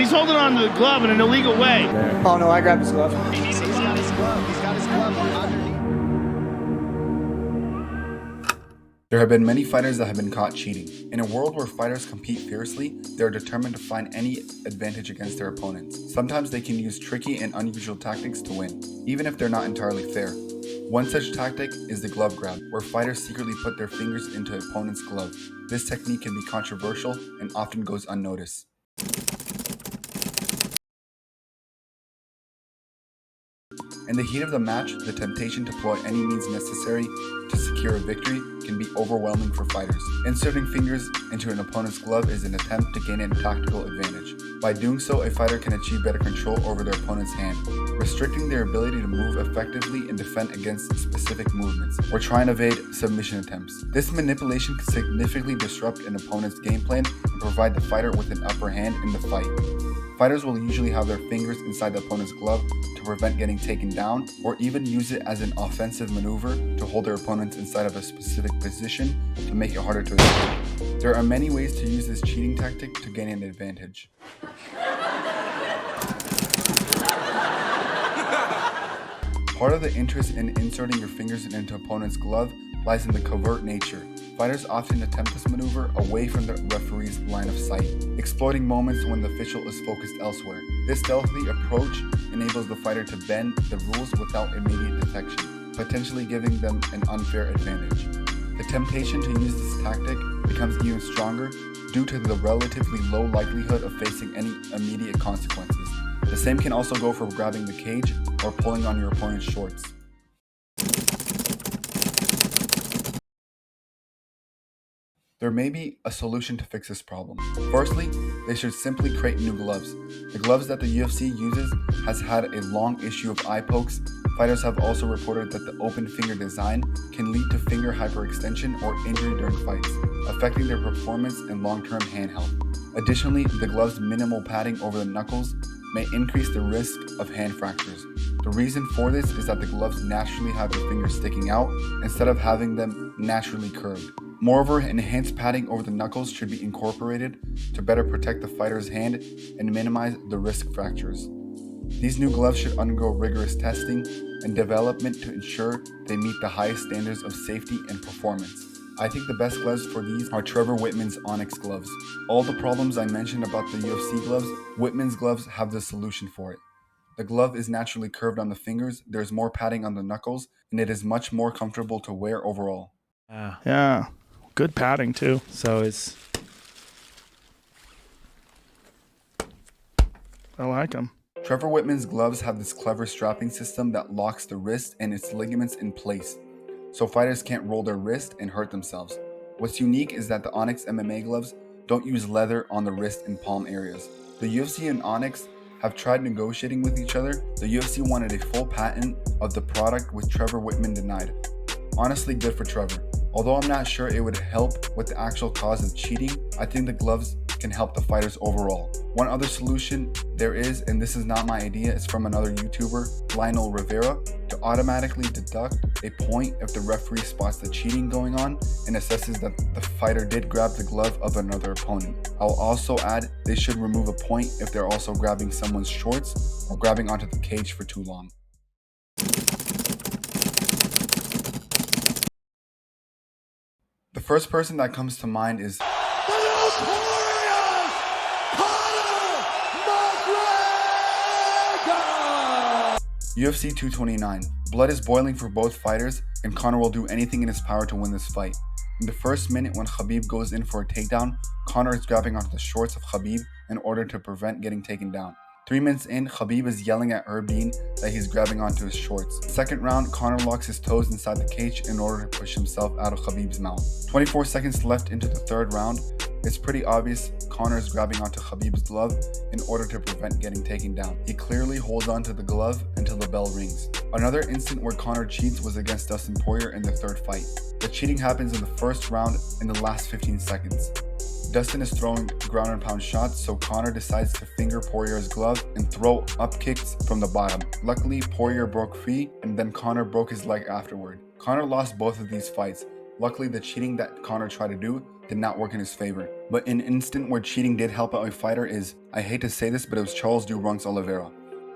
He's holding on to the glove in an illegal way. Oh no, I grabbed his glove. He's got his glove. He's got his glove underneath. There have been many fighters that have been caught cheating. In a world where fighters compete fiercely, they are determined to find any advantage against their opponents. Sometimes they can use tricky and unusual tactics to win, even if they're not entirely fair. One such tactic is the glove grab, where fighters secretly put their fingers into an opponent's glove. This technique can be controversial and often goes unnoticed. In the heat of the match, the temptation to employ any means necessary to secure a victory can be overwhelming for fighters. Inserting fingers into an opponent's glove is an attempt to gain a tactical advantage. By doing so, a fighter can achieve better control over their opponent's hand, restricting their ability to move effectively and defend against specific movements, or try and evade submission attempts. This manipulation can significantly disrupt an opponent's game plan and provide the fighter with an upper hand in the fight. Fighters will usually have their fingers inside the opponent's glove to prevent getting taken down, or even use it as an offensive maneuver to hold their opponents inside of a specific position to make it harder to escape. There are many ways to use this cheating tactic to gain an advantage. Part of the interest in inserting your fingers into an opponent's glove lies in the covert nature. Fighters often attempt this maneuver away from the referee's line of sight, exploiting moments when the official is focused elsewhere. This stealthy approach enables the fighter to bend the rules without immediate detection, potentially giving them an unfair advantage. The temptation to use this tactic becomes even stronger due to the relatively low likelihood of facing any immediate consequences. The same can also go for grabbing the cage or pulling on your opponent's shorts. There may be a solution to fix this problem. Firstly, they should simply create new gloves. The gloves that the UFC uses has had a long issue of eye pokes. Fighters have also reported that the open finger design can lead to finger hyperextension or injury during fights, affecting their performance and long-term hand health. Additionally, the glove's minimal padding over the knuckles may increase the risk of hand fractures. The reason for this is that the gloves naturally have your fingers sticking out instead of having them naturally curved. Moreover, enhanced padding over the knuckles should be incorporated to better protect the fighter's hand and minimize the risk of fractures. These new gloves should undergo rigorous testing and development to ensure they meet the highest standards of safety and performance. I think the best gloves for these are Trevor Whitman's Onyx gloves. All the problems I mentioned about the UFC gloves, Whitman's gloves have the solution for it. The glove is naturally curved on the fingers, there's more padding on the knuckles, and it is much more comfortable to wear overall. Yeah. Good padding too. So it's... I like them. Trevor Whitman's gloves have this clever strapping system that locks the wrist and its ligaments in place, so fighters can't roll their wrist and hurt themselves. What's unique is that the Onyx MMA gloves don't use leather on the wrist and palm areas. The UFC and Onyx have tried negotiating with each other. The UFC wanted a full patent of the product, which Trevor Whitman denied. Honestly, good for Trevor. Although I'm not sure it would help with the actual cause of cheating, I think the gloves can help the fighters overall. One other solution there is, and this is not my idea, it's from another YouTuber, Lionel Rivera, to automatically deduct a point if the referee spots the cheating going on and assesses that the fighter did grab the glove of another opponent. I'll also add they should remove a point if they're also grabbing someone's shorts or grabbing onto the cage for too long. The first person that comes to mind is UFC 229. Blood is boiling for both fighters, and Conor will do anything in his power to win this fight. In the first minute when Khabib goes in for a takedown, Conor is grabbing onto the shorts of Khabib in order to prevent getting taken down. 3 minutes in, Khabib is yelling at Herb Dean that he's grabbing onto his shorts. Second round, Conor locks his toes inside the cage in order to push himself out of Khabib's mouth. 24 seconds left into the third round. It's pretty obvious Conor is grabbing onto Khabib's glove in order to prevent getting taken down. He clearly holds onto the glove until the bell rings. Another instant where Conor cheats was against Dustin Poirier in the third fight. The cheating happens in the first round in the last 15 seconds. Dustin is throwing ground and pound shots, so Conor decides to finger Poirier's glove and throw up kicks from the bottom. Luckily, Poirier broke free, and then Conor broke his leg afterward. Conor lost both of these fights. Luckily, the cheating that Conor tried to do did not work in his favor. But an instant where cheating did help out a fighter is, I hate to say this, but it was Charles "Du Bronx" Oliveira.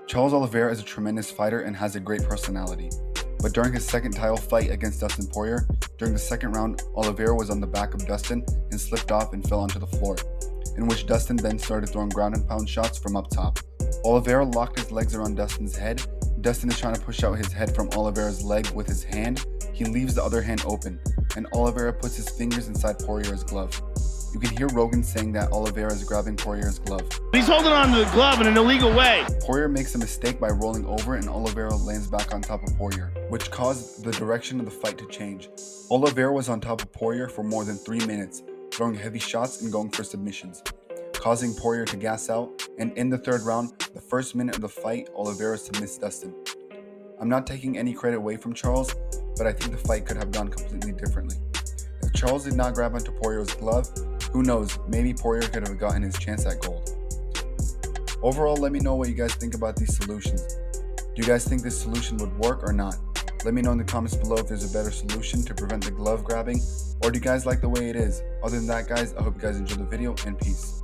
Charles Oliveira is a tremendous fighter and has a great personality. But during his second title fight against Dustin Poirier, during the second round, Oliveira was on the back of Dustin and slipped off and fell onto the floor, in which Dustin then started throwing ground and pound shots from up top. Oliveira locked his legs around Dustin's head. Dustin is trying to push out his head from Oliveira's leg with his hand. He leaves the other hand open, and Oliveira puts his fingers inside Poirier's glove. You can hear Rogan saying that Oliveira is grabbing Poirier's glove. He's holding on to the glove in an illegal way. Poirier makes a mistake by rolling over and Oliveira lands back on top of Poirier, which caused the direction of the fight to change. Oliveira was on top of Poirier for more than 3 minutes, throwing heavy shots and going for submissions, causing Poirier to gas out, and in the third round, the first minute of the fight, Oliveira submits Dustin. I'm not taking any credit away from Charles, but I think the fight could have gone completely differently. If Charles did not grab onto Poirier's glove, who knows, maybe Poirier could have gotten his chance at gold. Overall, let me know what you guys think about these solutions. Do you guys think this solution would work or not? Let me know in the comments below if there's a better solution to prevent the glove grabbing, or do you guys like the way it is? Other than that, guys, I hope you guys enjoyed the video, and peace.